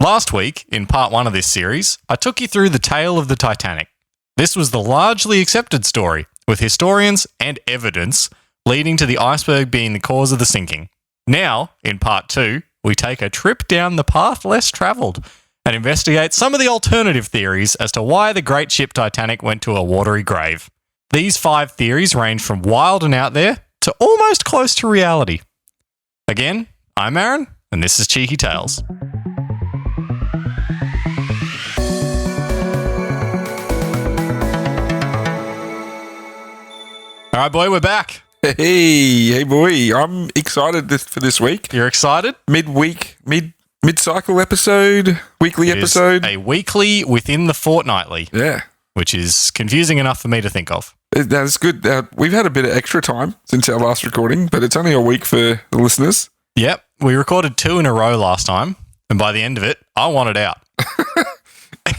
Last week, in part 1 of this series, I took you through the tale of the Titanic. This was the largely accepted story, with historians and evidence leading to the iceberg being the cause of the sinking. Now, in part 2, we take a trip down the path less travelled and investigate some of the alternative theories as to why the great ship Titanic went to a watery grave. These 5 theories range from wild and out there to almost close to reality. Again, I'm Aaron, and this is Cheeky Tales. All right, boy, we're back. Hey, boy. I'm excited for this week. You're excited? Mid-week, mid-cycle episode, weekly episode. A weekly within the fortnightly. Yeah. Which is confusing enough for me to think of. That's good. We've had a bit of extra time since our last recording, but it's only a week for the listeners. Yep. We recorded 2 in a row last time, and by the end of it, I wanted out.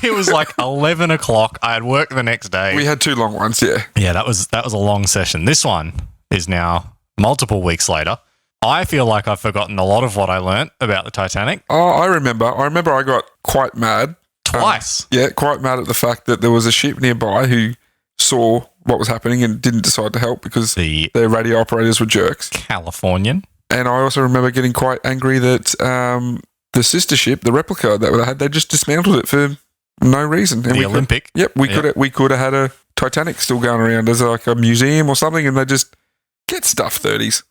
It was like 11 o'clock. I had work the next day. We had 2 long ones, yeah. Yeah, that was a long session. This one is now multiple weeks later. I feel like I've forgotten a lot of what I learnt about the Titanic. Oh, I remember I got quite mad. Twice. Quite mad at the fact that there was a ship nearby who saw what was happening and didn't decide to help because their radio operators were jerks. Californian. And I also remember getting quite angry that the sister ship, the replica that they had, they just dismantled it for no reason. And the Olympic. We could have had a Titanic still going around as like a museum or something, and they just get stuff 30s.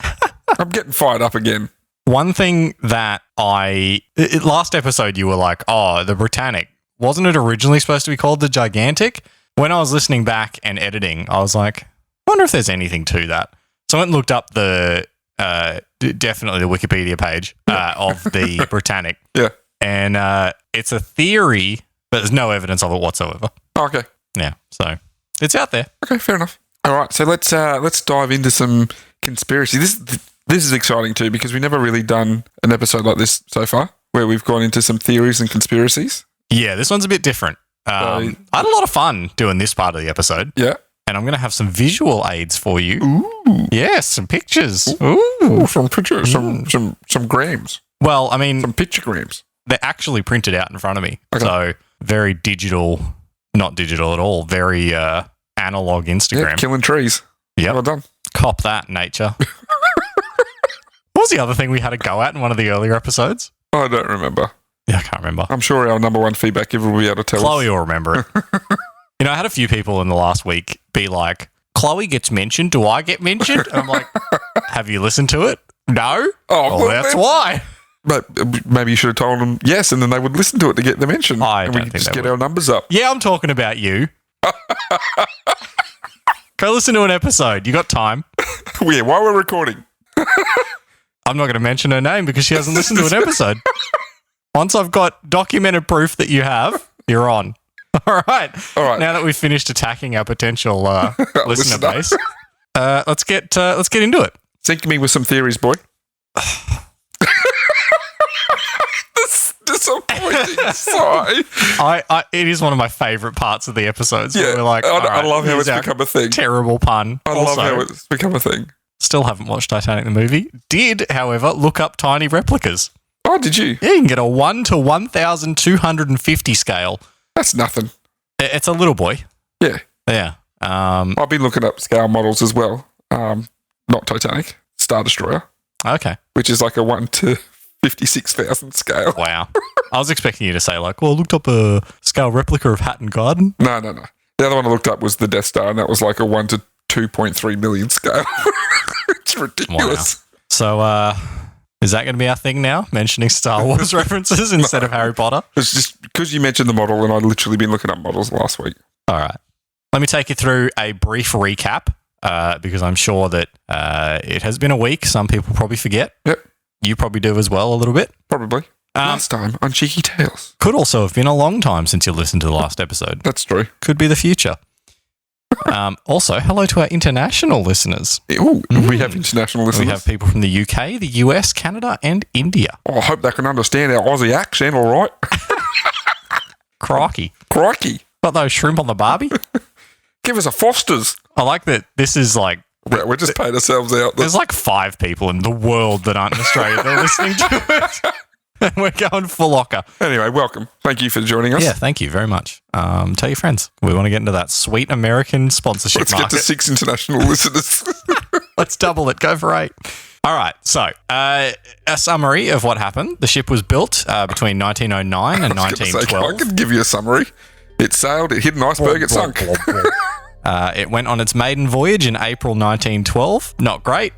I'm getting fired up again. One thing that last episode you were like, oh, the Britannic. Wasn't it originally supposed to be called the Gigantic? When I was listening back and editing, I was like, I wonder if there's anything to that. So I went and looked up definitely the Wikipedia page of the Britannic. Yeah. And it's a theory, but there's no evidence of it whatsoever. Oh, okay. Yeah. So it's out there. Okay, fair enough. All right. So let's dive into some conspiracy. This is exciting too because we've never really done an episode like this so far where we've gone into some theories and conspiracies. Yeah, this one's a bit different. I had a lot of fun doing this part of the episode. Yeah. And I'm going to have some visual aids for you. Ooh. Yes, some pictures. Ooh, some pictures, some grams. Well, I mean, some pictograms. They're actually printed out in front of me. Okay. So very digital, not digital at all, very analog Instagram. Yeah, killing trees. Yeah. Well done. Cop that, nature. What was the other thing we had to go at in one of the earlier episodes? I don't remember. Yeah, I can't remember. I'm sure our number one feedback giver will be able to tell Chloe will remember it. You know, I had a few people in the last week be like, Chloe gets mentioned. Do I get mentioned? And I'm like, have you listened to it? No? Oh, well, that's why. But maybe you should have told them yes, and then they would listen to it to get the mention. And we could just get our numbers up. Yeah, I'm talking about you. Go listen to an episode. You got time. Yeah, while we're recording. I'm not going to mention her name because she hasn't listened to an episode. Once I've got documented proof that you have, you're on. All right. Now that we've finished attacking our potential listener base, let's get into it. Sink me with some theories, boy. This disappointing sigh. It is one of my favourite parts of the episodes. Yeah, we're like, I love how it's become a thing. Terrible pun. I love how it's become a thing. Still haven't watched Titanic the movie. Did, however, look up tiny replicas. Oh, did you? Yeah, you can get a 1 to 1,250 scale. That's nothing. It's a little boy. Yeah. Yeah. I've been looking up scale models as well. Not Titanic, Star Destroyer. Okay. Which is like a 1 to 56,000 scale. Wow. I was expecting you to say like, well, I looked up a scale replica of Hatton Garden. No. The other one I looked up was the Death Star, and that was like a 1 to 2.3 million scale. It's ridiculous. Wow. So, is that going to be our thing now? Mentioning Star Wars references instead of Harry Potter? It's just because you mentioned the model and I'd literally been looking up models last week. All right. Let me take you through a brief recap because I'm sure that it has been a week. Some people probably forget. Yep. You probably do as well a little bit. Probably. Last time on Cheeky Tales. Could also have been a long time since you listened to the last episode. That's true. Could be the future. Also, hello to our international listeners. Ooh, we have international listeners. We have people from the UK, the US, Canada, and India. Oh, I hope they can understand our Aussie accent, all right? Crikey. Got those shrimp on the barbie? Give us a Foster's. I like that this is like... We're just paying ourselves out. There's like 5 people in the world that aren't in Australia that are listening to it. We're going for locker. Anyway, welcome. Thank you for joining us. Yeah, thank you very much. Tell your friends. We want to get into that sweet American sponsorship Let's market. get to 6 international listeners. Let's double it. Go for 8. All right. So, a summary of what happened. The ship was built between 1909 and I was gonna say, 1912. I can give you a summary. It sailed, it hit an iceberg, it sunk. It went on its maiden voyage in April 1912. Not great.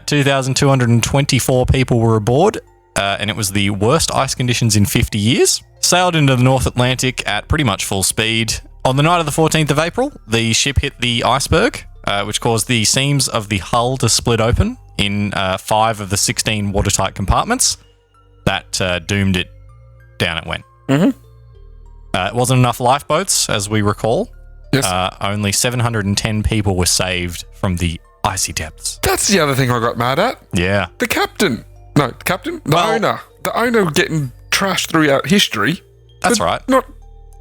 2,224 people were aboard, and it was the worst ice conditions in 50 years. Sailed into the North Atlantic at pretty much full speed. On the night of the 14th of April, the ship hit the iceberg, which caused the seams of the hull to split open in 5 of the 16 watertight compartments. That doomed it. Down it went. Mm-hmm. It wasn't enough lifeboats, as we recall. Yes. Only 710 people were saved from the icy depths. That's the other thing I got mad at. Yeah. The captain. No, the captain? The Well- owner. The owner getting trashed throughout history. That's for right. Not for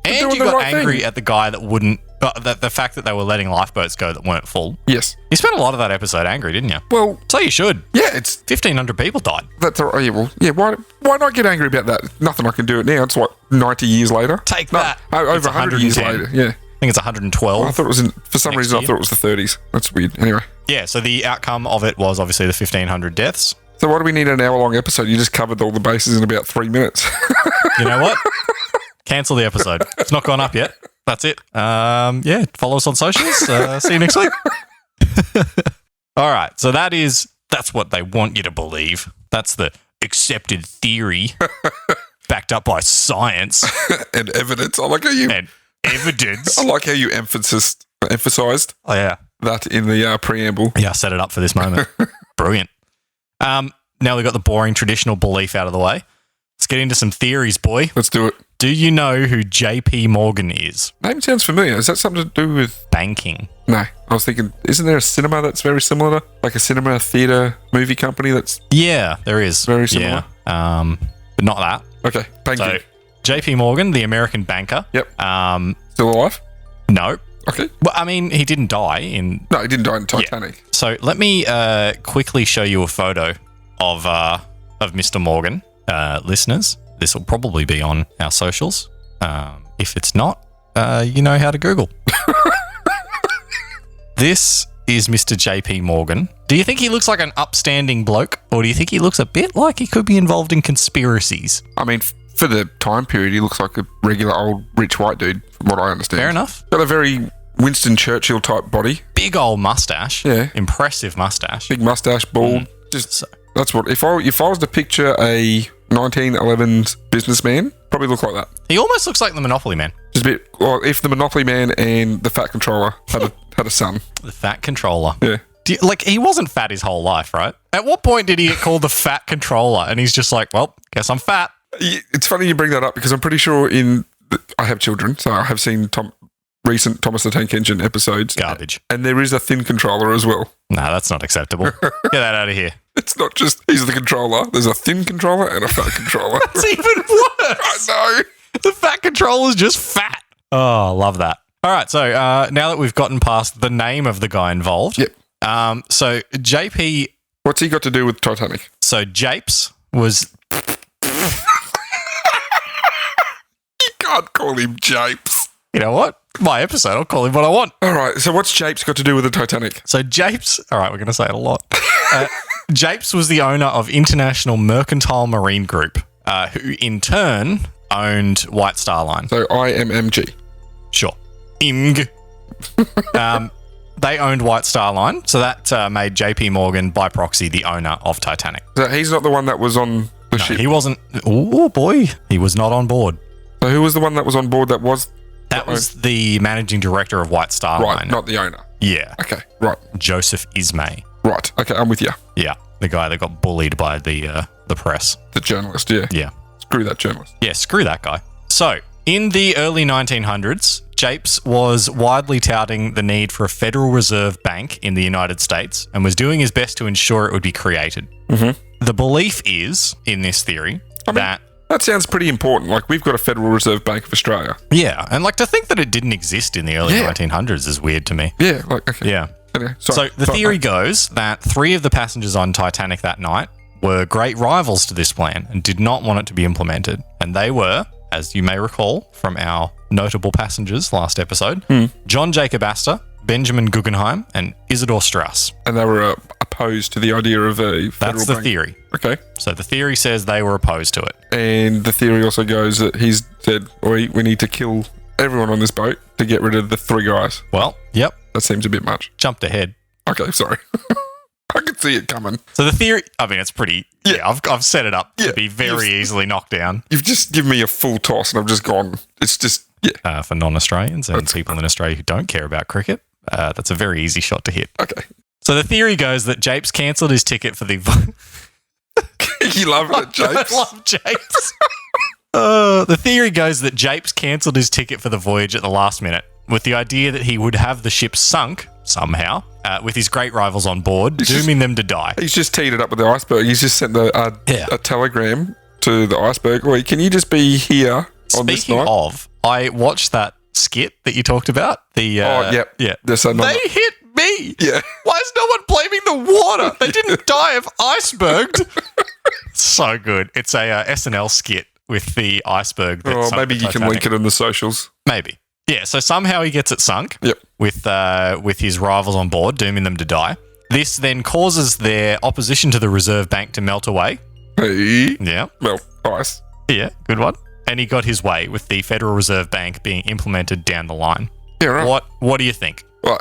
And doing you the got right angry thing. at the guy that wouldn't... the fact that they were letting lifeboats go that weren't full. Yes. You spent a lot of that episode angry, didn't you? Well, So you should. yeah, it's 1,500 people died. that's all right. Yeah, well, yeah. Why not get angry about that? Nothing I can do it now. It's what 90 years later. Take No, that. over It's 100 years 110. later. Yeah. I think it's 112. I thought it was for some Next reason I year. thought it was the 30s. That's weird. Anyway. Yeah, so the outcome of it was obviously the 1,500 deaths. So why do we need an hour-long episode? You just covered all the bases in about 3 minutes. You know what? Cancel the episode. It's not gone up yet. That's it. Yeah, follow us on socials. See you next week. All right, so that's what they want you to believe. That's the accepted theory backed up by science And evidence. I like how you. and evidence. I like how you emphasized Oh, yeah. that in the preamble. Yeah, I set it up for this moment. Brilliant. Now we've got the boring traditional belief out of the way. Let's get into some theories, boy. Let's do it. Do you know who JP Morgan is? Name sounds familiar. Is that something to do with? Banking. No, I was thinking. Isn't there a cinema that's very similar to, like a cinema theater movie company that's Yeah, there is. Very similar. Yeah. But not that. okay? Banking. So, JP Morgan, the American banker. Yep. No. Still alive? Okay. Well, I mean, he didn't die in. No, he didn't die in Titanic. So let me quickly show you a photo of Mr. Morgan, listeners. This will probably be on our socials. If it's not, you know how to Google. This is Mr. JP Morgan. Do you think he looks like an upstanding bloke, or do you think he looks a bit like he could be involved in conspiracies? I mean, for the time period, he looks like a regular old rich white dude, from what I understand. Fair enough. Got a very Winston Churchill type body. Big old mustache. Yeah. Impressive mustache. Big mustache, bald. Just So- that's what. If I was to picture a 1911s businessman, probably look like that. He almost looks like the Monopoly Man. Just a bit. Well, if the Monopoly Man and the Fat Controller had a son. The fat controller. Yeah. He wasn't fat his whole life, right? At what point did he get called the fat controller? And he's just like, well, guess I'm fat. It's funny you bring that up because I'm pretty sure I have children, so I have seen recent Thomas the Tank Engine episodes. Garbage. And there is a thin controller as well. No, that's not acceptable. Get that out of here. It's not just he's the controller. There's a thin controller and a fat controller. It's even I worse. know. The fat controller's just fat. Oh, love that. All right, so now that we've gotten past the name of the guy involved. Yep. So JP, What's he got to do with Titanic? so Japes was, You can't call him Japes. you know what? My episode, I'll call him what I want. All right, so what's Japes got to do with the Titanic? So Japes, all right, we're going to say it a lot. Japes was the owner of International Mercantile Marine Group, who in turn owned White Star Line. So IMMG. Sure. IMG. They owned White Star Line, so that made JP Morgan, by proxy, the owner of Titanic. So he's not the one that was on the No, ship. he wasn't. Oh, boy. He was not on board. So who was the one that was on board that was That was the managing director of White Star right, Line. not the owner? Yeah. Okay, right, Joseph Ismay. right. Okay, I'm with you. Yeah. The guy that got bullied by the press. The journalist, yeah. Yeah. Screw that journalist. Yeah, screw that guy. So, in the early 1900s, Japes was widely touting the need for a Federal Reserve Bank in the United States and was doing his best to ensure it would be created. Mm-hmm. The belief is, in this theory, that... That sounds pretty important. Like, we've got a Federal Reserve Bank of Australia. Yeah, and like to think that it didn't exist in the early Yeah. 1900s is weird to me. Yeah, like, okay. Yeah. Anyway, So sorry. the theory goes that 3 of the passengers on Titanic that night were great rivals to this plan and did not want it to be implemented. And they were, as you may recall from our notable passengers last episode, John Jacob Astor, Benjamin Guggenheim, and Isidor Straus. And they were opposed to the idea of a federal That's the bank. theory. Okay. So the theory says they were opposed to it. And the theory also goes that he's said, we need to kill everyone on this boat to get rid of the 3 guys. Well, yep, That seems a bit much. jumped ahead. Okay, sorry. I could see it coming. So the theory, I mean, it's pretty, I've set it up to be very easily knocked down. You've just given me a full toss and I've just gone, it's just, For non-Australians and people in Australia who don't care about cricket, that's a very easy shot to hit. Okay. So the theory goes that Japes cancelled his ticket for the... You love it, Japes? I love Japes. The theory goes that Japes cancelled his ticket for the voyage at the last minute with the idea that he would have the ship sunk somehow with his great rivals on board, dooming them to die. He's just teed it up with the iceberg. He's just sent a telegram to the iceberg. Wait, can you just be here on this Speaking night? of, I watched that skit that you talked about. Yeah. They hit me. Yeah. Why is no one blaming the water? They didn't die of iceberged. So good. It's a SNL skit with the iceberg. That maybe you can link it in the socials. Maybe. Yeah, so somehow he gets it sunk with his rivals on board, dooming them to die. This then causes their opposition to the Reserve Bank to melt away. Hey. Yeah. Well, ice. Yeah, good one. And he got his way with the Federal Reserve Bank being implemented down the line. Yeah, right. What do you think? Well,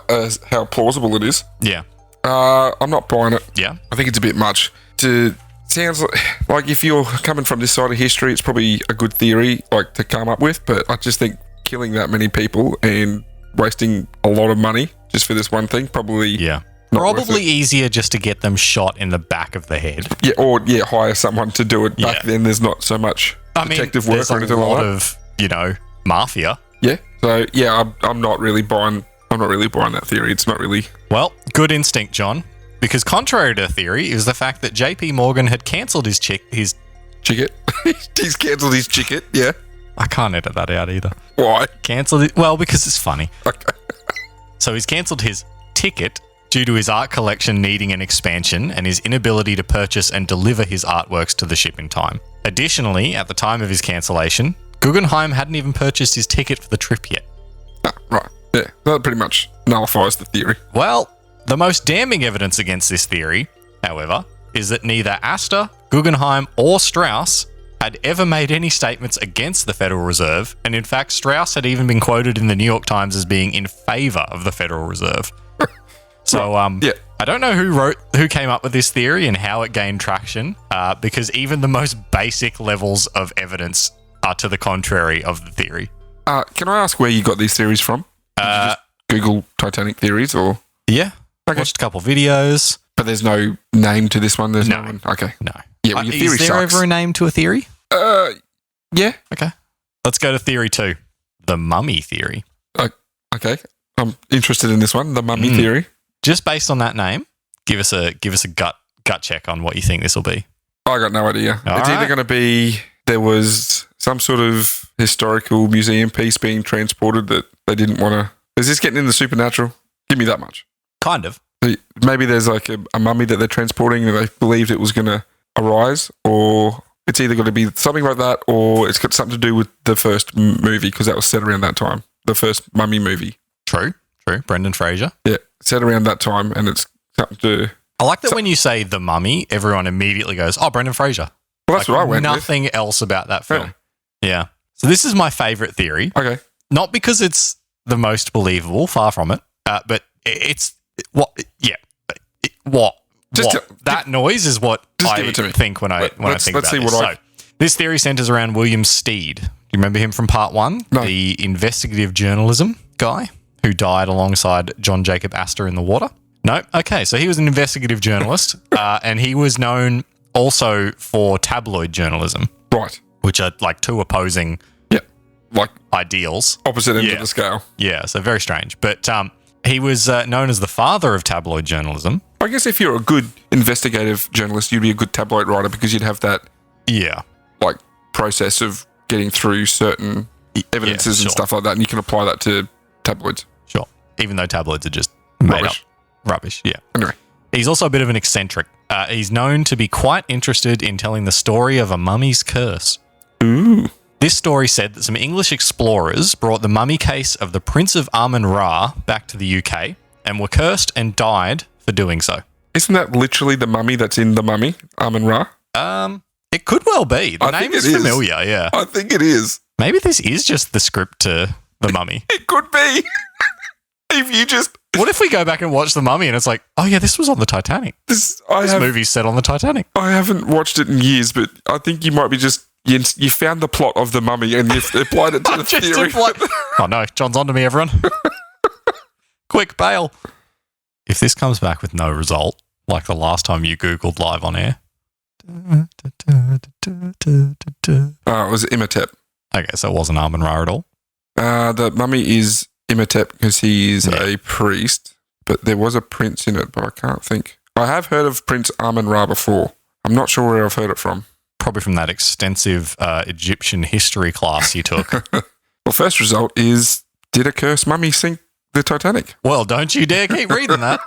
how plausible it is. Yeah. I'm not buying it. Yeah. I think it's a bit much. Sounds like if you're coming from this side of history, it's probably a good theory to come up with, but I just think killing that many people and wasting a lot of money just for this one thing, probably not worth Probably it. easier just to get them shot in the back of the head. Yeah, or hire someone to do it. Back then, there's not so much detective work or anything like that. There's a lot of, mafia. Yeah. So I'm not really buying. I'm not really buying that theory. It's not really. Well, good instinct, John. Because contrary to the theory is the fact that JP Morgan had cancelled his Chicket. He's cancelled his chicket. Yeah. I can't edit that out either. Why? Cancelled it? Well, because it's funny. Okay. So he's cancelled his ticket due to his art collection needing an expansion and his inability to purchase and deliver his artworks to the ship in time. Additionally, at the time of his cancellation, Guggenheim hadn't even purchased his ticket for the trip yet. Right. Yeah. That pretty much nullifies the theory. Well, the most damning evidence against this theory, however, is that neither Astor, Guggenheim, or Strauss had ever made any statements against the Federal Reserve, and in fact, Strauss had even been quoted in the New York Times as being in favour of the Federal Reserve. So, I don't know who came up with this theory and how it gained traction, because even the most basic levels of evidence are to the contrary of the theory. Can I ask where you got these theories from? Did you just Google Titanic theories or? Yeah. Okay. Watched a couple videos. But there's no name to this one? There's no No. one? Okay. No. Yeah, well, your theory is there sucks. ever a name to a theory? Yeah. Okay. Let's go to theory 2. The mummy theory. Okay. I'm interested in this one, the mummy theory. Just based on that name, give us a gut check on what you think this will be. I got no idea. All It's either right. going to be there was some sort of historical museum piece being transported that they didn't want to. Is this getting in the supernatural? Give me that much. Kind of. Maybe there's like a mummy that they're transporting and they believed it was going to arise, or it's either going to be something like that, or it's got something to do with the first movie because that was set around that time. The first mummy movie. True. Brendan Fraser. Yeah, set around that time, and it's something to. I like that when you say the mummy, everyone immediately goes, "Oh, Brendan Fraser." Well, that's what I went with. Nothing else about that film. Yeah. So this is my favourite theory. Okay. Not because it's the most believable, far from it, but it's what. Yeah. That noise is what Just I give it to me. think when I think let's about see this. what I- So this theory centers around William Steed. Do you remember him from part 1? No. The investigative journalism guy who died alongside John Jacob Astor in the water? No? Okay, so he was an investigative journalist and he was known also for tabloid journalism, Right. which are like two opposing Yeah. Like ideals. opposite end Yeah. of the scale. Yeah, so very strange. But he was known as the father of tabloid journalism. I guess if you're a good investigative journalist, you'd be a good tabloid writer because you'd have that Yeah. process of getting through certain evidences sure. and stuff like that, and you can apply that to tabloids. Sure. Even though tabloids are just made Rubbish. up rubbish. Yeah. Anyway, He's also a bit of an eccentric. He's known to be quite interested in telling the story of a mummy's curse. Ooh. This story said that some English explorers brought the mummy case of the Prince of Amun-Ra back to the UK and were cursed and died for doing so. Isn't that literally the mummy that's in the mummy, Amun-Ra? It could well be. The I name think is it is. familiar, yeah. I think it is. Maybe this is just the script to The Mummy. It could be. If you just... What if we go back and watch The Mummy and it's like, oh yeah, this was on the Titanic. This movie's set on the Titanic. I haven't watched it in years, but I think you might be just... You found the plot of The Mummy and you've applied it to the theory. Oh no, John's on to me, everyone. Quick, bail. If this comes back with no result, like the last time you Googled live on air. It was Imhotep. Okay, so it wasn't Amun-Ra at all. The mummy is Imhotep because he's a priest, but there was a prince in it, but I can't think. I have heard of Prince Amun-Ra before. I'm not sure where I've heard it from. Probably from that extensive Egyptian history class you took. Well, first result is, did a cursed mummy sink the Titanic? Well, don't you dare keep reading that.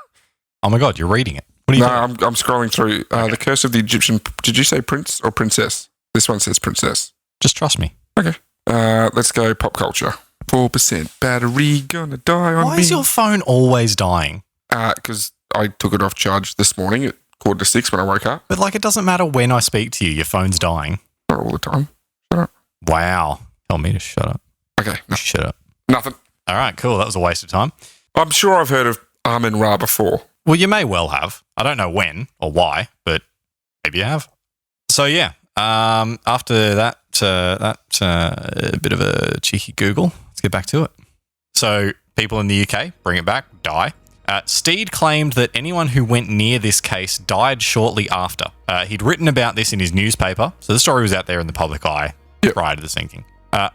Oh my God, you're reading it. What are you doing? I'm scrolling through. The curse of the Egyptian... Did you say prince or princess? This one says princess. Just trust me. Okay. Let's go pop culture. 4% battery gonna die on me. Why is your phone always dying? Because I took it off charge this morning at 5:45 when I woke up. But like, it doesn't matter when I speak to you, your phone's dying. Not all the time. Shut up. Wow. Tell me to shut up. Okay. No. Shut up. Nothing. All right, cool. That was a waste of time. I'm sure I've heard of Amun-Ra before. Well, you may well have. I don't know when or why, but maybe you have. So yeah, after that bit of a cheeky Google, let's get back to it. So people in the UK, bring it back, die. Steed claimed that anyone who went near this case died shortly after. He'd written about this in his newspaper, so the story was out there in the public eye prior to the sinking.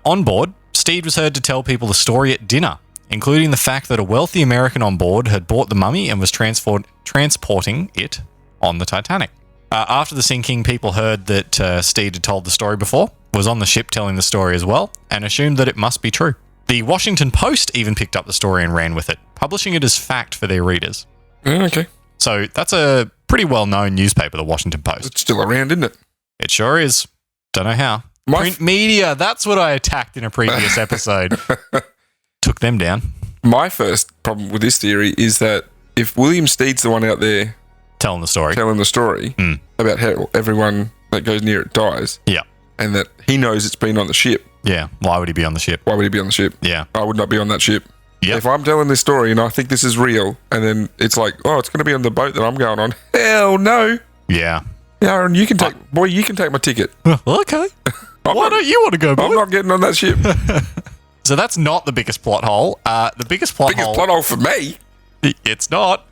On board, Steed was heard to tell people the story at dinner, including the fact that a wealthy American on board had bought the mummy and was transporting it on the Titanic. After the sinking, people heard that Steed had told the story before, was on the ship telling the story as well, and assumed that it must be true. The Washington Post even picked up the story and ran with it, publishing it as fact for their readers. Okay. So that's a pretty well-known newspaper, the Washington Post. It's still around, isn't it? It sure is. Don't know how. Print media, that's what I attacked in a previous episode. Took them down. My first problem with this theory is that if William Steed's the one out there telling the story about how everyone that goes near it dies, and that he knows it's been on the ship. Yeah, why would he be on the ship? Why would he be on the ship? Yeah. I would not be on that ship. Yep. If I'm telling this story and I think this is real, and then it's like, oh, it's going to be on the boat that I'm going on. Hell no. Yeah. Aaron, you can take my ticket. Okay. Why don't you want to go, boy? I'm not getting on that ship. So that's not the biggest plot hole. The biggest plot hole for me. It's not.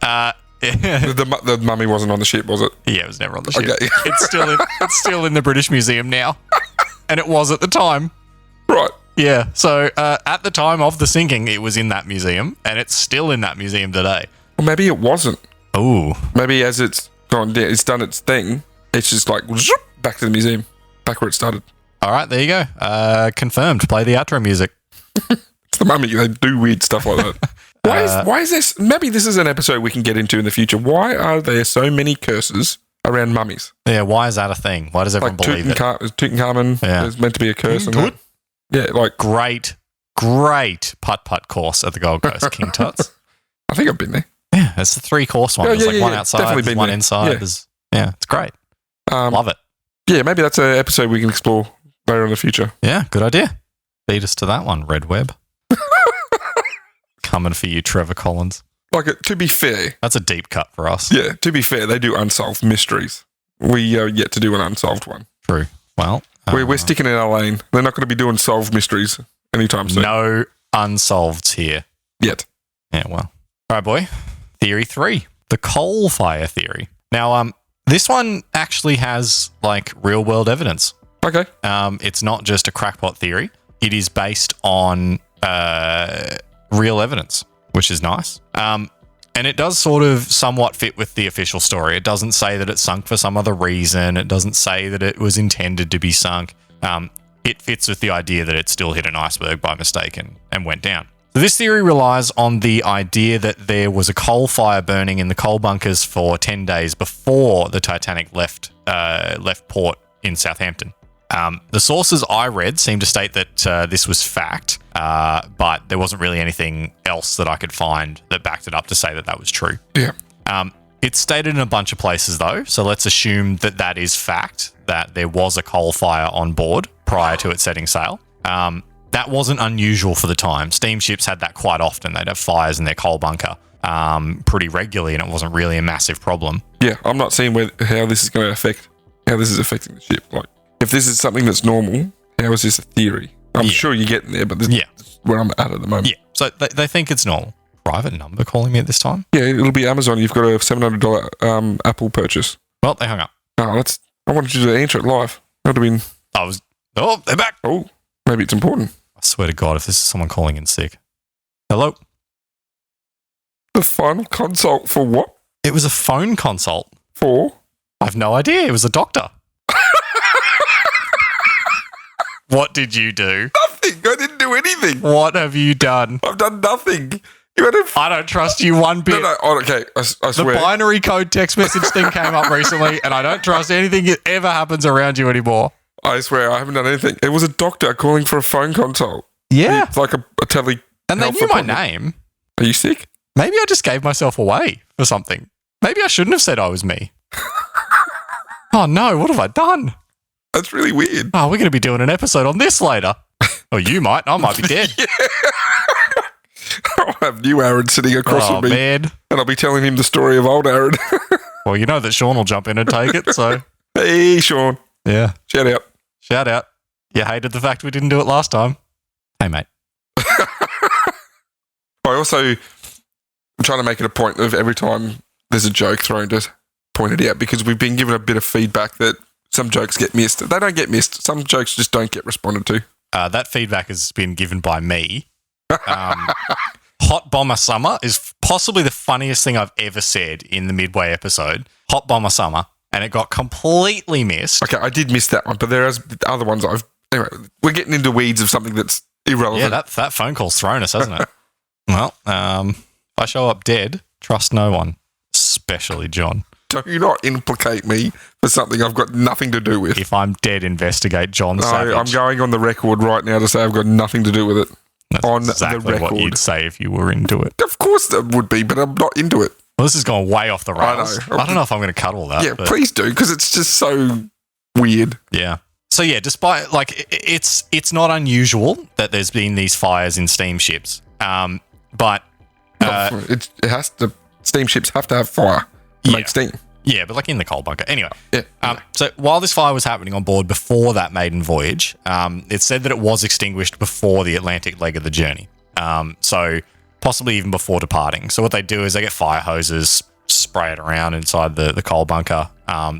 The mummy wasn't on the ship, was it? Yeah, it was never on the ship. Okay. It's still in the British Museum now, and it was at the time. Right. Yeah. So at the time of the sinking, it was in that museum, and it's still in that museum today. Well, maybe it wasn't. Ooh. Maybe as it's gone down, it's done its thing. It's just like zoop, back to the museum, back where it started. All right, there you go. Confirmed. Play the outro music. It's the mummy. They do weird stuff like that. Why is this? Maybe this is an episode we can get into in the future. Why are there so many curses around mummies? Yeah, why is that a thing? Why does everyone believe it? Tutankhamun, there's meant to be a curse on that. Yeah, like great putt-putt course at the Gold Coast, King Tut's. I think I've been there. Yeah, it's the 3-course one. There's one outside, there's one inside. Yeah. It's great. Love it. Yeah, maybe that's an episode we can explore later in the future. Yeah, good idea. Beat us to that one, Red Web. Coming for you, Trevor Collins. Like, to be fair... That's a deep cut for us. Yeah, to be fair, they do unsolved mysteries. We are yet to do an unsolved one. True. Well... We're sticking in our lane. They're not going to be doing solved mysteries anytime soon. No unsolveds here. Yet. Yeah, well. All right, boy. Theory 3. The coal fire theory. Now, this one actually has, like, real-world evidence. Okay. It's not just a crackpot theory. It is based on real evidence, which is nice. And it does sort of somewhat fit with the official story. It doesn't say that it sunk for some other reason. It doesn't say that it was intended to be sunk. It fits with the idea that it still hit an iceberg by mistake and went down. So this theory relies on the idea that there was a coal fire burning in the coal bunkers for 10 days before the Titanic left port in Southampton. The sources I read seem to state that this was fact, but there wasn't really anything else that I could find that backed it up to say that that was true. Yeah. It's stated in a bunch of places, though, so let's assume that that is fact, that there was a coal fire on board prior to it setting sail. That wasn't unusual for the time. Steamships had that quite often. They'd have fires in their coal bunker pretty regularly, and it wasn't really a massive problem. Yeah, I'm not seeing how this is going to affect, how this is affecting the ship. Like, if this is something that's normal, how is this a theory? I'm sure you're getting there, but this is where I'm at the moment. Yeah, so they think it's normal. Private number calling me at this time? Yeah, it'll be Amazon. You've got a $700 Apple purchase. Well, they hung up. Oh, I wanted you to answer it live. That would have been... Oh, they're back. Oh, maybe it's important. I swear to God, if this is someone calling in sick. Hello? The final consult for what? It was a phone consult. For? I have no idea. It was a doctor. What did you do? Nothing. I didn't do anything. What have you done? I've done nothing. I don't trust you one bit. No, okay. I swear. The binary code text message thing came up recently, and I don't trust anything that ever happens around you anymore. I swear, I haven't done anything. It was a doctor calling for a phone consult. Yeah. It's like a tele... And they knew my name. Are you sick? Maybe I just gave myself away for something. Maybe I shouldn't have said I was me. Oh, no. What have I done? That's really weird. Oh, we're going to be doing an episode on this later. Or you might. I might be dead. I'll have new Aaron sitting across from me. Man. And I'll be telling him the story of old Aaron. Well, you know that Sean will jump in and take it, so. Hey, Sean. Yeah. Shout out. Shout out. You hated the fact we didn't do it last time. Hey, mate. I also... I'm trying to make it a point of every time there's a joke thrown to point it out, because we've been given a bit of feedback that some jokes get missed. They don't get missed. Some jokes just don't get responded to. That feedback has been given by me. Hot Bomber Summer is possibly the funniest thing I've ever said in the Midway episode. Hot Bomber Summer. And it got completely missed. Okay, I did miss that one, but there are other ones Anyway, we're getting into weeds of something that's irrelevant. Yeah, that phone call's thrown us, hasn't it? Well, if I show up dead, trust no one, especially John. Do not implicate me for something I've got nothing to do with. If I'm dead, investigate John Savage. I'm going on the record right now to say I've got nothing to do with it. That's on exactly the record. What you'd say if you were into it. Of course that would be, but I'm not into it. Well, this is going way off the rails. I know. I don't know if I'm going to cut all that. Yeah, please do, because it's just so weird. Yeah. So yeah, despite it's not unusual that there's been these fires in steamships, but it has to. Steamships have to have fire to make steam. Yeah, but like in the coal bunker. Anyway, yeah. So while this fire was happening on board before that maiden voyage, it said that it was extinguished before the Atlantic leg of the journey. So possibly even before departing. So what they do is they get fire hoses, spray it around inside the coal bunker.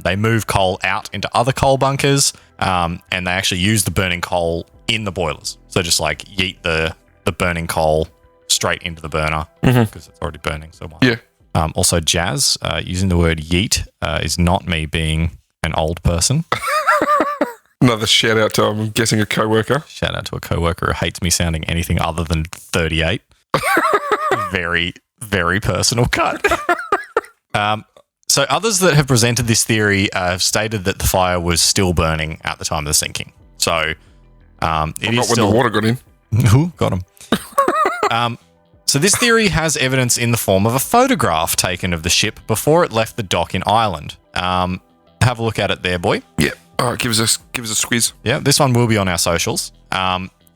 They move coal out into other coal bunkers, and they actually use the burning coal in the boilers. So just like yeet the burning coal straight into the burner because it's already burning. So why? Yeah. Also, Jazz, using the word yeet is not me being an old person. Another shout out to, I'm guessing, a co-worker. Shout out to a co-worker who hates me sounding anything other than 38. Very, very personal cut. So others that have presented this theory have stated that the fire was still burning at the time of the sinking. So Not when the water got in. Ooh, got him. So this theory has evidence in the form of a photograph taken of the ship before it left the dock in Ireland. Have a look at it there, boy. Yeah. All right, give us a squeeze. Yeah, this one will be on our socials.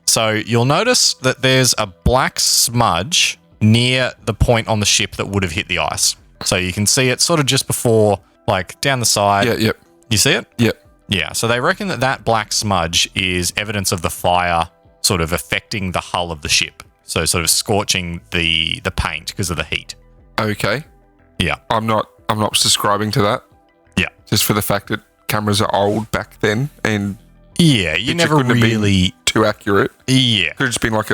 So you'll notice that there's a black smudge near the point on the ship that would have hit the ice. So you can see it sort of just before, like down the side. Yeah, yep. You see it? Yep. Yeah, so they reckon that black smudge is evidence of the fire sort of affecting the hull of the ship. So sort of scorching the paint because of the heat. Okay. Yeah. I'm not subscribing to that. Yeah. Just for the fact that cameras are old back then and yeah, you never really too accurate. Yeah. Could have just been like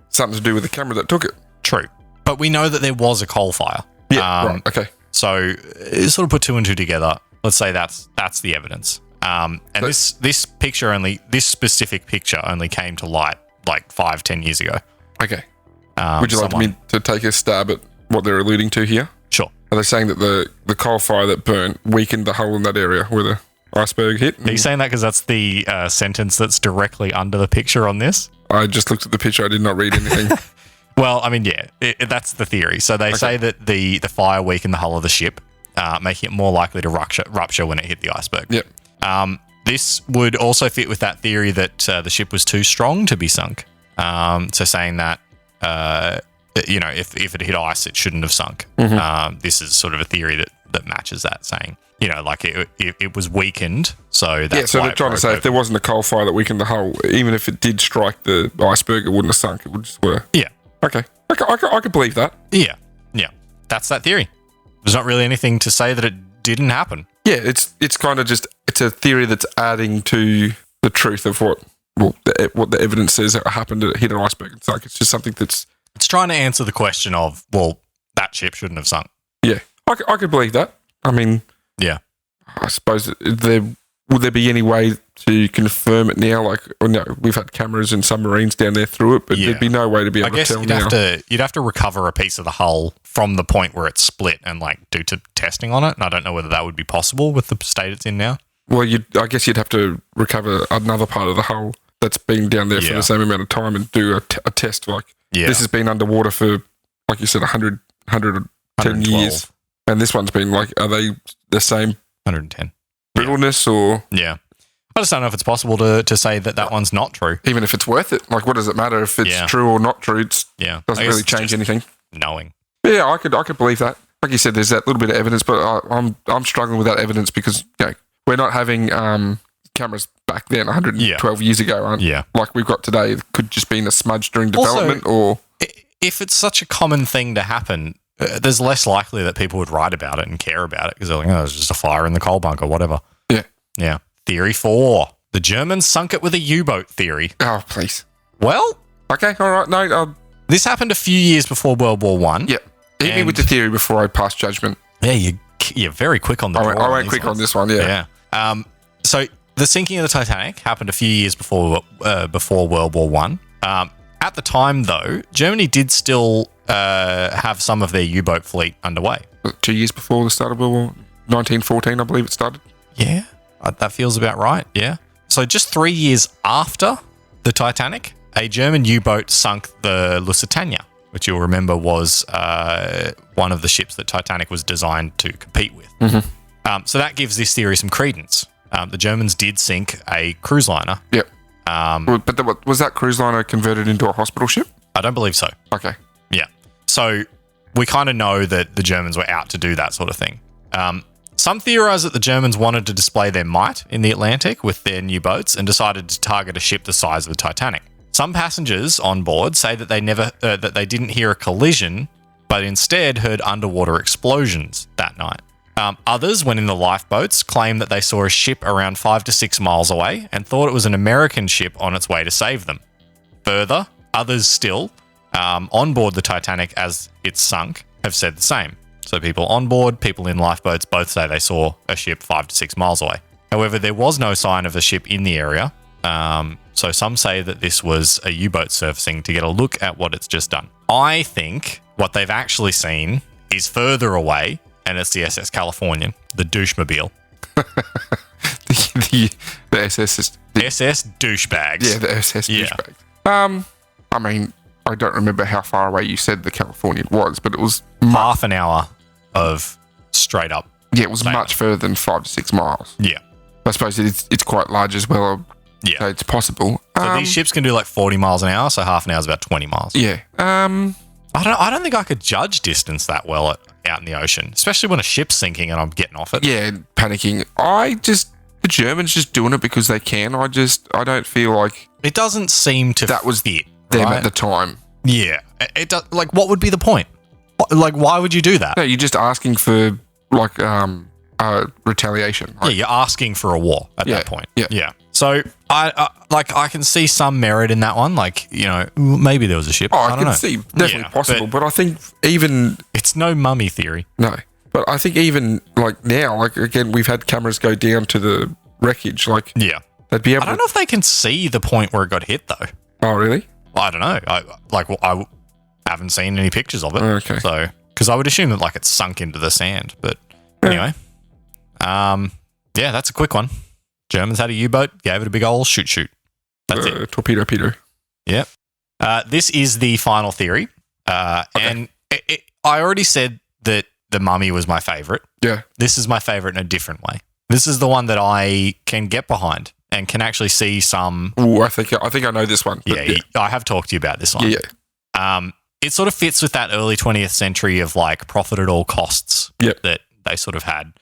something to do with the camera that took it. True. But we know that there was a coal fire. Yeah. Right. Okay. So sort of put two and two together. Let's say that's the evidence. And this specific picture only came to light like 5-10 years ago. Okay. Would you like me to take a stab at what they're alluding to here? Sure. Are they saying that the coal fire that burnt weakened the hole in that area where the iceberg hit? Are you saying that because that's the sentence that's directly under the picture on this? I just looked at the picture. I did not read anything. Well, I mean, yeah, that's the theory. So they say that the fire weakened the hull of the ship, making it more likely to rupture when it hit the iceberg. Yep. This would also fit with that theory that the ship was too strong to be sunk. So saying that, if it hit ice, it shouldn't have sunk. This is sort of a theory that matches that, saying, like it was weakened. So that's so they're trying to say if there wasn't a coal fire that weakened the hull, even if it did strike the iceberg, it wouldn't have sunk. It would just were. Yeah. Okay. I could believe that. Yeah. That's that theory. There's not really anything to say that it didn't happen. Yeah, it's kind of just, it's a theory that's adding to the truth of what the evidence says that happened to hit an iceberg. It's like, it's just something that's... It's trying to answer the question of, well, that ship shouldn't have sunk. Yeah, I could believe that. I mean... Yeah. I suppose would there be any way to confirm it now? Like, no, we've had cameras and submarines down there through it, but there'd be no way to be able to tell now. You'd have to recover a piece of the hull from the point where it's split and do testing on it. And I don't know whether that would be possible with the state it's in now. Well, I guess you'd have to recover another part of the hull that's been down there for the same amount of time and do a test. This has been underwater for, like you said, 110 years. And this one's been are they the same 110 brittleness or? Yeah. I just don't know if it's possible to say that one's not true. Even if it's worth it. What does it matter if it's true or not true? It doesn't really change anything. Knowing. Yeah, I could believe that. Like you said, there's that little bit of evidence, but I'm struggling with that evidence because we're not having cameras back then 112 years ago, aren't like we've got today. It could just been a smudge during development also, if it's such a common thing to happen, there's less likely that people would write about it and care about it because they're like, oh, there's just a fire in the coal bunker, whatever. Yeah. Yeah. Theory 4. The Germans sunk it with a U-boat theory. Oh, please. Well. Okay, all right. No, this happened a few years before World War One. Yeah. Hit me with the theory before I pass judgment. Yeah, you're very quick on the draw. I went quick on this one, yeah. So the sinking of the Titanic happened a few years before World War One. At the time, though, Germany did still have some of their U-boat fleet underway. 2 years before the start of World War 1914, I believe it started. Yeah, that feels about right, yeah. So just 3 years after the Titanic, a German U-boat sunk the Lusitania, which you'll remember was one of the ships that Titanic was designed to compete with. So that gives this theory some credence. The Germans did sink a cruise liner. Yep. But was that cruise liner converted into a hospital ship? I don't believe so. Okay. Yeah. So we kind of know that the Germans were out to do that sort of thing. Some theorize that the Germans wanted to display their might in the Atlantic with their new boats and decided to target a ship the size of the Titanic. Some passengers on board say that they didn't hear a collision, but instead heard underwater explosions that night. Others, when in the lifeboats, claim that they saw a ship around 5 to 6 miles away and thought it was an American ship on its way to save them. Further, others still, on board the Titanic as it sunk, have said the same. So people on board, people in lifeboats, both say they saw a ship 5 to 6 miles away. However, there was no sign of a ship in the area, so some say that this was a U-boat surfacing to get a look at what it's just done. I think what they've actually seen is further away, and it's the SS Californian, the douchemobile. the SS... SS douchebags. Yeah, the SS douchebags. I mean, I don't remember how far away you said the Californian was, but it was... half an hour of straight up. Yeah, it was much further than 5 to 6 miles. Yeah. I suppose it's quite large as well. Yeah. So it's possible. So these ships can do 40 miles an hour, so half an hour is about 20 miles. Yeah. I don't think I could judge distance that well out in the ocean, especially when a ship's sinking and I'm getting off it. Yeah, panicking. The Germans just doing it because they can. I don't feel like... It doesn't seem to that was fit, them right? at the time. Yeah. It does, what would be the point? Why would you do that? No, you're just asking for, retaliation. Yeah, you're asking for a war at that point. Yeah. So, I can see some merit in that one. Maybe there was a ship. I can see. Definitely possible. But I think even... It's no mummy theory. No. But I think even, now, again, we've had cameras go down to the wreckage. Yeah. They'd be able I don't know if they can see the point where it got hit, though. Oh, really? I don't know. Haven't seen any pictures of it. Okay. So, because I would assume that like it's sunk into the sand. But anyway, yeah, that's a quick one. Germans had a U-boat, gave it a big old shoot. That's it. Torpedo. Yep. This is the final theory. And I already said that the mummy was my favorite. Yeah. This is my favorite in a different way. This is the one that I can get behind and can actually see some. Oh, I think I know this one. Yeah, I have talked to you about this one. Yeah. It sort of fits with that early 20th century of like profit at all costs that they sort of had.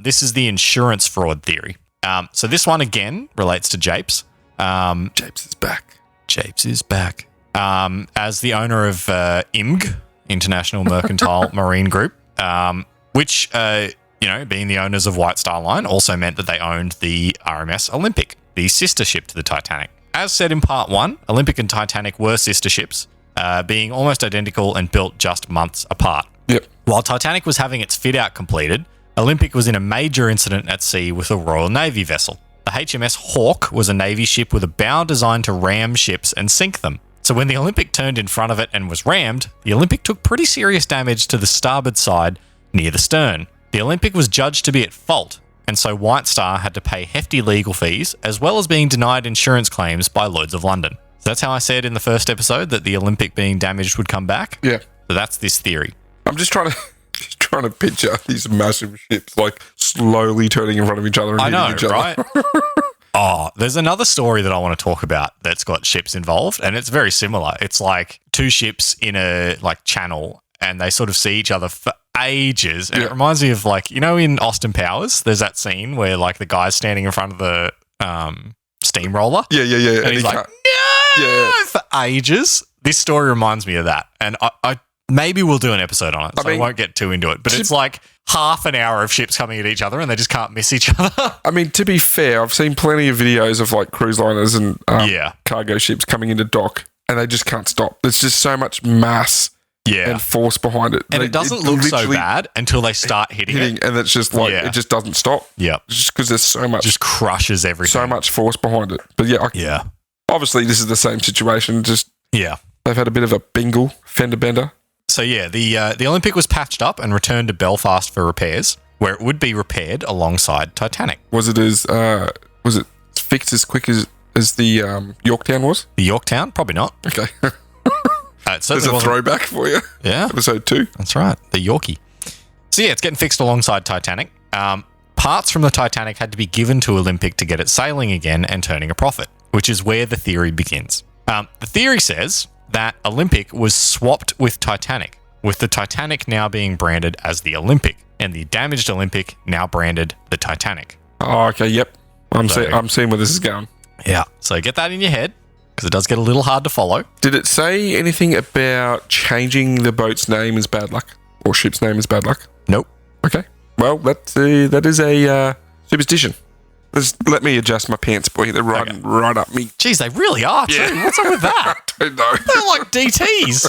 This is the insurance fraud theory. So this one again relates to Japes. Japes is back. Japes is back. As the owner of IMG, International Mercantile Marine Group, which, being the owners of White Star Line, also meant that they owned the RMS Olympic, the sister ship to the Titanic. As said in part 1, Olympic and Titanic were sister ships, being almost identical and built just months apart. Yep. While Titanic was having its fit-out completed, Olympic was in a major incident at sea with a Royal Navy vessel. The HMS Hawke was a Navy ship with a bow designed to ram ships and sink them. So when the Olympic turned in front of it and was rammed, the Olympic took pretty serious damage to the starboard side near the stern. The Olympic was judged to be at fault, and so White Star had to pay hefty legal fees, as well as being denied insurance claims by Lloyd's of London. So that's how I said in the first episode that the Olympic being damaged would come back. Yeah. So that's this theory. I'm just trying to picture these massive ships like slowly turning in front of each other and hitting each other. Right? Oh, there's another story that I want to talk about that's got ships involved, and it's very similar. It's like two ships in a like channel, and they sort of see each other for ages. And it reminds me of like, in Austin Powers, there's that scene where like the guy's standing in front of the steamroller. Yeah. And he's like, no, for ages. This story reminds me of that. And I maybe we'll do an episode on it, so I won't get too into it. But it's like half an hour of ships coming at each other and they just can't miss each other. I mean, to be fair, I've seen plenty of videos of like cruise liners and cargo ships coming into dock and they just can't stop. There's just so much mass and force behind it. And it doesn't look so bad until they start hitting it. And it's just like, it just doesn't stop. Yeah. Just because there's so much. Just crushes everything. So much force behind it. But obviously this is the same situation. Just they've had a bit of a fender bender. So the Olympic was patched up and returned to Belfast for repairs, where it would be repaired alongside Titanic. Was it fixed as quick as the Yorktown was? The Yorktown? Probably not. Okay. There's a throwback for you. Yeah. Episode 2. That's right. The Yorkie. So it's getting fixed alongside Titanic. Parts from the Titanic had to be given to Olympic to get it sailing again and turning a profit, which is where the theory begins. The theory says that Olympic was swapped with Titanic, with the Titanic now being branded as the Olympic, and the damaged Olympic now branded the Titanic. Oh, okay, yep. I'm seeing where this is going. Yeah, so get that in your head, because it does get a little hard to follow. Did it say anything about changing the boat's name as Bad Luck, or ship's name as Bad Luck? Nope. Okay. Well, that is a superstition. Let me adjust my pants, boy. They're riding right up me. Jeez, they really are too. Yeah. What's up with that? I don't know. They're like DTs.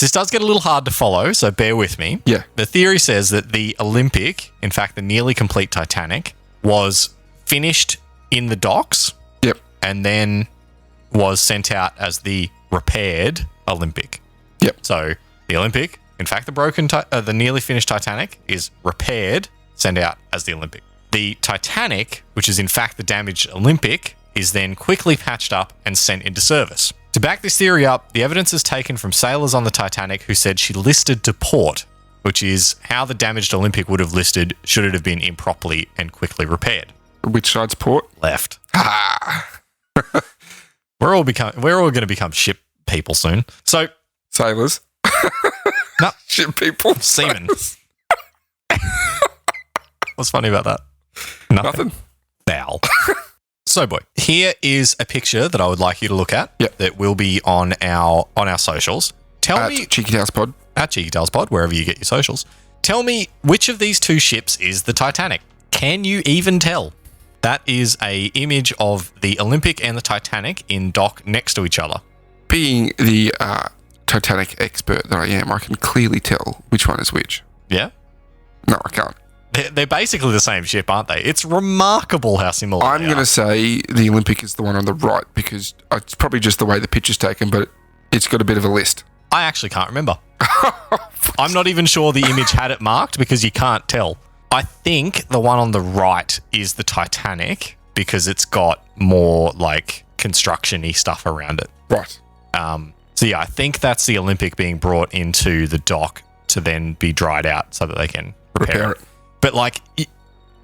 This does get a little hard to follow, so bear with me. Yeah. The theory says that the Olympic, in fact, the nearly complete Titanic, was finished in the docks. Yep. And then was sent out as the repaired Olympic. Yep. So the Olympic, in fact, the nearly finished Titanic, is repaired, sent out as the Olympic. The Titanic, which is in fact the damaged Olympic, is then quickly patched up and sent into service. To back this theory up, the evidence is taken from sailors on the Titanic who said she listed to port, which is how the damaged Olympic would have listed should it have been improperly and quickly repaired. Which side's port? Left. We're all going to become ship people soon. So sailors. No, ship people. Seamen. What's funny about that? Nothing. Foul. So, boy, here is a picture that I would like you to look at. Yep. That will be on our socials. Tell me Cheeky Tales Pod. At Cheeky Tales Pod, wherever you get your socials. Tell me which of these two ships is the Titanic. Can you even tell? That is a image of the Olympic and the Titanic in dock next to each other. Being the Titanic expert that I am, I can clearly tell which one is which. Yeah? No, I can't. They're basically the same ship, aren't they? It's remarkable how similar I'm going to say the Olympic is the one on the right because it's probably just the way the picture's taken, but it's got a bit of a list. I actually can't remember. I'm not even sure the image had it marked because you can't tell. I think the one on the right is the Titanic because it's got more like construction-y stuff around it. Right. So yeah, I think that's the Olympic being brought into the dock to then be dried out so that they can repair it. But like,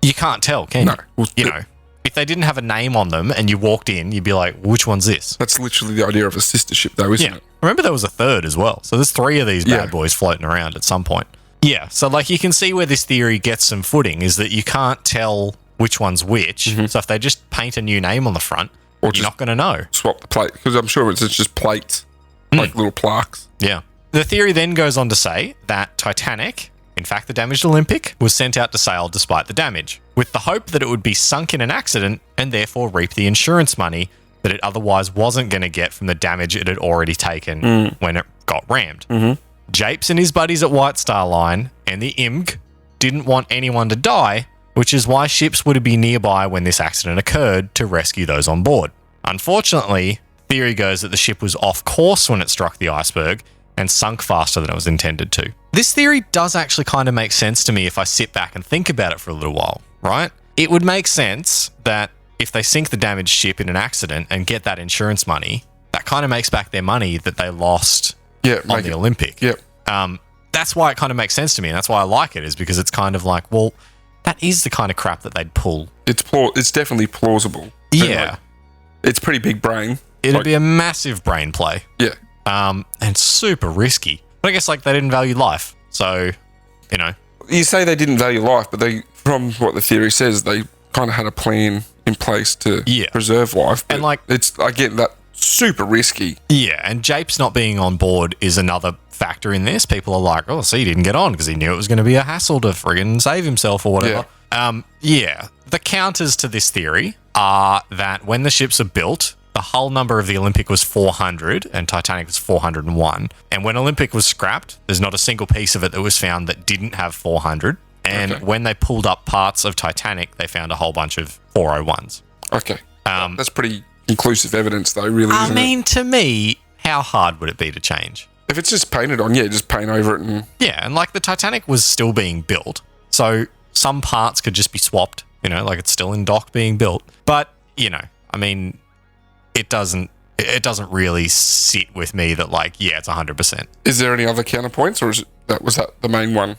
you can't tell, can you? Well, you know, if they didn't have a name on them and you walked in, you'd be like, which one's this? That's literally the idea of a sister ship, though, isn't it? Remember there was a third as well. So there's 3 of these bad boys floating around at some point. Yeah, so like you can see where this theory gets some footing is that you can't tell which one's which. Mm-hmm. So if they just paint a new name on the front, or you're not going to know. Swap the plate, because I'm sure it's just plates, like little plaques. Yeah. The theory then goes on to say that Titanic, in fact the damaged Olympic, was sent out to sail despite the damage, with the hope that it would be sunk in an accident and therefore reap the insurance money that it otherwise wasn't going to get from the damage it had already taken when it got rammed. Mm-hmm. Japes and his buddies at White Star Line and the IMG didn't want anyone to die, which is why ships would be nearby when this accident occurred to rescue those on board. Unfortunately, theory goes that the ship was off course when it struck the iceberg and sunk faster than it was intended to. This theory does actually kind of make sense to me if I sit back and think about it for a little while, right? It would make sense that if they sink the damaged ship in an accident and get that insurance money, that kind of makes back their money that they lost on the Olympic. Yep. That's why it kind of makes sense to me, and that's why I like it, is because it's kind of like, well, that is the kind of crap that they'd pull. It's definitely plausible. Yeah. Like, it's pretty big brain. It'd be a massive brain play. Yeah. And super risky. But I guess like they didn't value life. So, you know. You say they didn't value life, but they, from what the theory says, they kind of had a plan in place to preserve life. And like, it's, again, that super risky. Yeah. And Japes not being on board is another factor in this. People are like, oh, so he didn't get on because he knew it was going to be a hassle to friggin' save himself or whatever. Yeah. The counters to this theory are that when the ships are built, the hull number of the Olympic was 400 and Titanic was 401. And when Olympic was scrapped, there's not a single piece of it that was found that didn't have 400. And when they pulled up parts of Titanic, they found a whole bunch of 401s. Okay. That's pretty conclusive evidence, though, really, isn't it? To me, how hard would it be to change? If it's just painted on, just paint over it. And like the Titanic was still being built. So some parts could just be swapped, you know, like it's still in dock being built. But, you know, I mean, it doesn't really sit with me that like, it's 100%. Is there any other counterpoints, or was that the main one?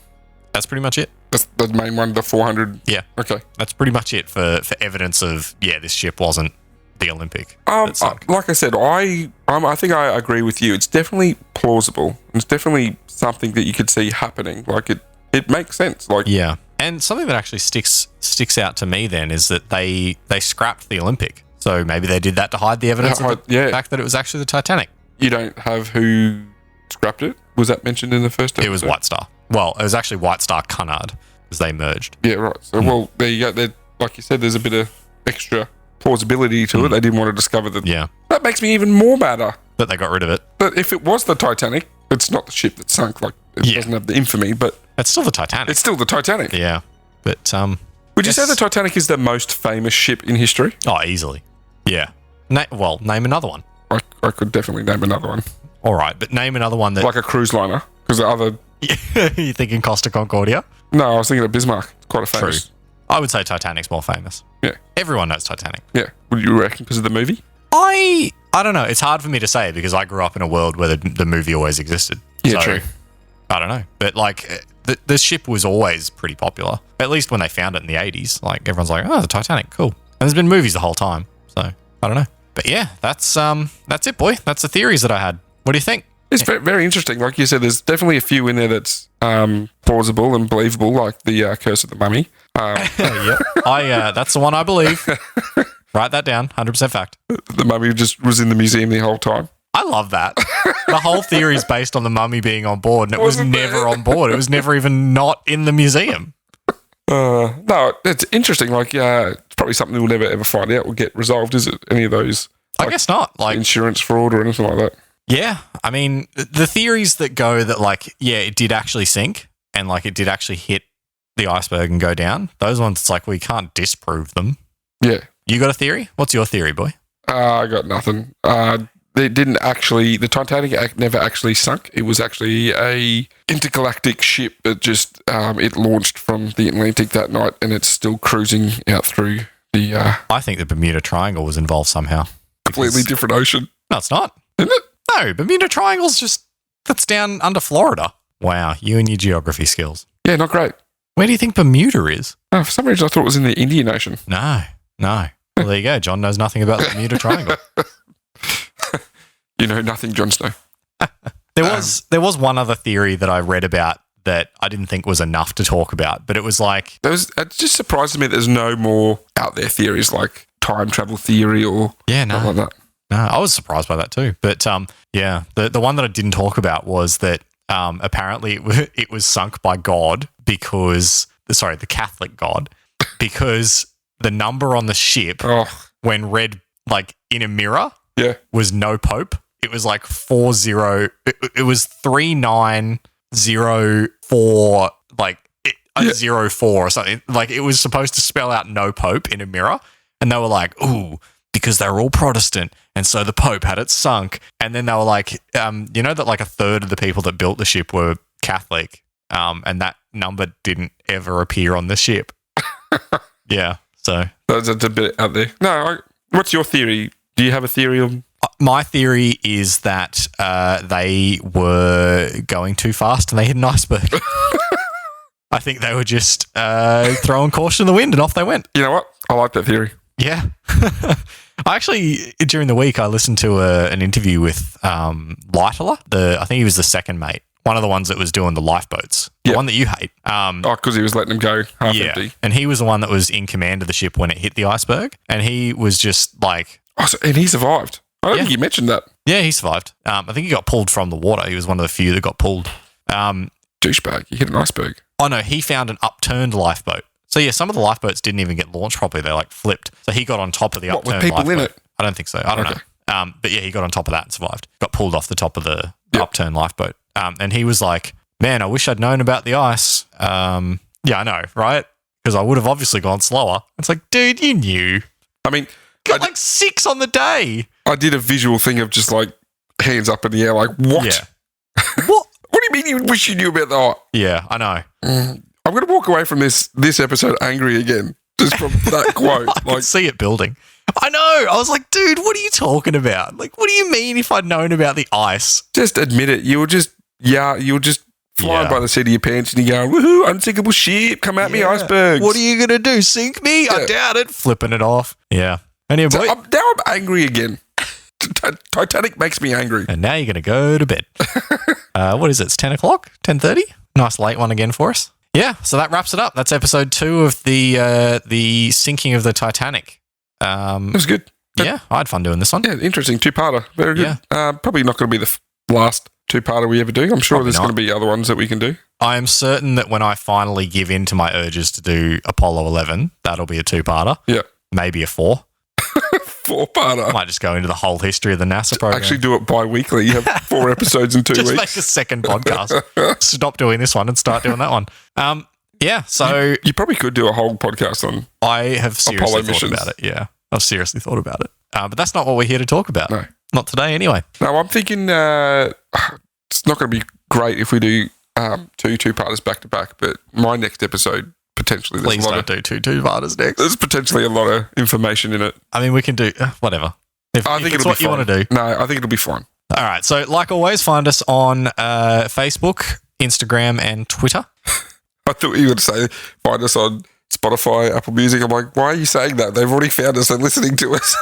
That's pretty much it. That's the main one, the 400? Yeah. Okay. That's pretty much it for evidence of, this ship wasn't the Olympic. Like I said, I think I agree with you. It's definitely plausible. It's definitely something that you could see happening. Like it makes sense. Like and something that actually sticks out to me then is that they scrapped the Olympic. So maybe they did that to hide the evidence of the fact that it was actually the Titanic. You don't have who scrapped it? Was that mentioned in the first episode? It was White Star. Well, it was actually White Star Cunard because they merged. Yeah, right. So, well, there you go. Like you said, there's a bit of extra plausibility to it. They didn't want to discover that. Yeah. That makes me even more madder. That they got rid of it. But if it was the Titanic, it's not the ship that sunk. Like, it doesn't have the infamy, but... It's still the Titanic. It's still the Titanic. Yeah. But, would you say the Titanic is the most famous ship in history? Oh, easily. Yeah. Name another one. I could definitely name another one. All right, but name another one that... Like a cruise liner, because the other... You thinking Costa Concordia? No, I was thinking of Bismarck. It's quite a famous... True. I would say Titanic's more famous. Yeah. Everyone knows Titanic. Yeah. Would you reckon because of the movie? I don't know. It's hard for me to say because I grew up in a world where the movie always existed. Yeah, true. I don't know. But like the ship was always pretty popular. At least when they found it in the 80s. Like everyone's like, oh, the Titanic, cool. And there's been movies the whole time. So I don't know. But yeah, that's it, boy. That's the theories that I had. What do you think? It's very interesting. Like you said, there's definitely a few in there that's plausible and believable, like the Curse of the Mummy. That's the one I believe. Write that down. 100% fact. The mummy just was in the museum the whole time. I love that. The whole theory is based on the mummy being on board, and it was never on board. It was never even not in the museum. No, it's interesting. Like, it's probably something we'll never ever find out or get resolved, is it? Any of those? I guess not. Like insurance fraud or anything like that. Yeah. I mean, the theories that go that like, it did actually sink and like it did actually hit the iceberg and go down, those ones, it's like we can't disprove them. Yeah. You got a theory? What's your theory, boy? I got nothing. the Titanic never actually sunk. It was actually a intergalactic ship that just it launched from the Atlantic that night, and it's still cruising out through the I think the Bermuda Triangle was involved somehow. completely different ocean. No, it's not. Isn't it? No, Bermuda Triangle's that's down under Florida. Wow, you and your geography skills. Yeah, not great. Where do you think Bermuda is? Oh, for some reason, I thought it was in the Indian Ocean. No. Well, there you go. John knows nothing about the Bermuda Triangle. You know nothing, Jon Snow. There was one other theory that I read about that I didn't think was enough to talk about, but it was like... It just surprises me there's no more out there theories like time travel theory or something like that. No, I was surprised by that too. But the one that I didn't talk about was that apparently it was sunk by God the Catholic God, because the number on the ship when read like in a mirror was no Pope. It was like 40. It was 3904 like 04 or something. Like it was supposed to spell out no Pope in a mirror, and they were like, ooh, because they were all Protestant, and so the Pope had it sunk. And then they were like, you know that like a third of the people that built the ship were Catholic, and that number didn't ever appear on the ship. Yeah, so that's a bit out there. No, what's your theory? Do you have a theory of? My theory is that they were going too fast and they hit an iceberg. I think they were just throwing caution in the wind and off they went. You know what? I like that theory. Yeah. I actually, during the week, I listened to an interview with Lightoller. I think he was the second mate. One of the ones that was doing the lifeboats. The one that you hate. Because he was letting them go half empty. And he was the one that was in command of the ship when it hit the iceberg. And he was just like... and he survived. I don't think you mentioned that. Yeah, he survived. I think he got pulled from the water. He was one of the few that got pulled. Douchebag. He hit an iceberg. Oh, no, he found an upturned lifeboat. So, yeah, some of the lifeboats didn't even get launched properly. They, like, flipped. So he got on top of the upturned lifeboat. With people in it? I don't think so. I don't know. But, yeah, he got on top of that and survived. Got pulled off the top of the upturned lifeboat. And he was like, man, I wish I'd known about the ice. Yeah, I know, right? Because I would have obviously gone slower. It's like, dude, you knew. I mean... Got like 6 on the day. I did a visual thing of just like hands up in the air, like, what? Yeah. What do you mean you wish you knew about that? Yeah, I know. I'm going to walk away from this episode angry again, just from that quote. I can see it building. I know. I was like, dude, what are you talking about? Like, what do you mean if I'd known about the ice? Just admit it. You were just flying by the seat of your pants and you're going, woohoo, unsinkable ship, come at me, icebergs. What are you going to do, sink me? Yeah. I doubt it. Flipping it off. Yeah. Anyway, so now I'm angry again. Titanic makes me angry. And now you're going to go to bed. What is it? It's 10 o'clock? 10:30? Nice late one again for us. Yeah, so that wraps it up. That's episode 2 of the sinking of the Titanic. It was good. Yeah, I had fun doing this one. Yeah, interesting. 2-parter. Very good. Yeah. Probably not going to be the last 2-parter we ever do. I'm sure there's going to be other ones that we can do. I am certain that when I finally give in to my urges to do Apollo 11, that'll be a 2-parter. Yeah. Maybe a 4. 4-parter. I might just go into the whole history of the NASA program. Actually do it bi-weekly. You have 4 episodes in 2 weeks. Just make a second podcast. Stop doing this one and start doing that one. Yeah, so... You probably could do a whole podcast on I have seriously thought about it, yeah. I've seriously thought about it. But that's not what we're here to talk about. No. Not today, anyway. No, I'm thinking it's not going to be great if we do 2-parters back-to-back, but my next episode... Potentially, please don't do 2-parters next. There's potentially a lot of information in it. I mean, we can do whatever. I think it's what you want to do. No, I think it'll be fine. All right. So, like always, find us on Facebook, Instagram, and Twitter. I thought you were going to say find us on Spotify, Apple Music. I'm like, why are you saying that? They've already found us. They're listening to us.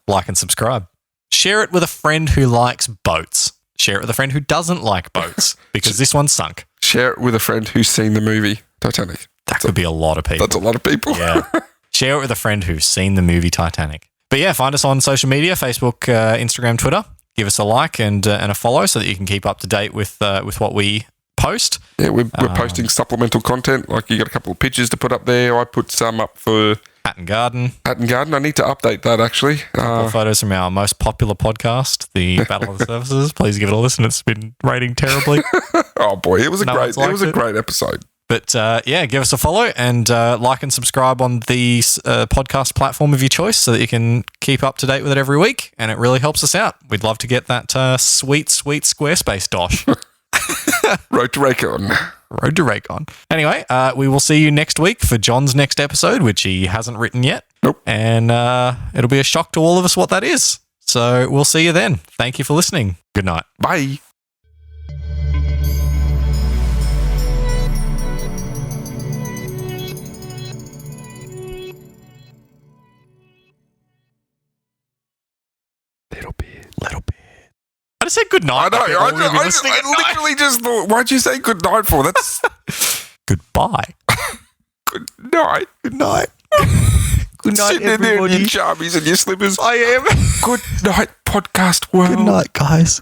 Like and subscribe. Share it with a friend who likes boats. Share it with a friend who doesn't like boats because this one's sunk. Share it with a friend who's seen the movie Titanic. That could be a lot of people. That's a lot of people. Yeah. Share it with a friend who's seen the movie Titanic. But yeah, find us on social media, Facebook, Instagram, Twitter. Give us a like and a follow so that you can keep up to date with what we post. Yeah, we're posting supplemental content. Like you got a couple of pictures to put up there. I put some up for Hatton Garden. I need to update that actually. A couple of photos from our most popular podcast, the Battle of the Surfaces. Please give it a listen. It's been rating terribly. Oh boy, it was a great episode. But yeah, give us a follow and like and subscribe on the podcast platform of your choice so that you can keep up to date with it every week. And it really helps us out. We'd love to get that sweet Squarespace dosh. Road to Raycon. Road to Raycon. Anyway, we will see you next week for John's next episode, which he hasn't written yet. Nope. And it'll be a shock to all of us what that is. So we'll see you then. Thank you for listening. Good night. Bye. Little bit. I just said good night. I know. I literally just thought, why'd you say good night for? That's goodbye. good night. Good night. Good night, Sitting in there in everybody. your jammies and your slippers. I am. Good night, podcast world. Good night, guys.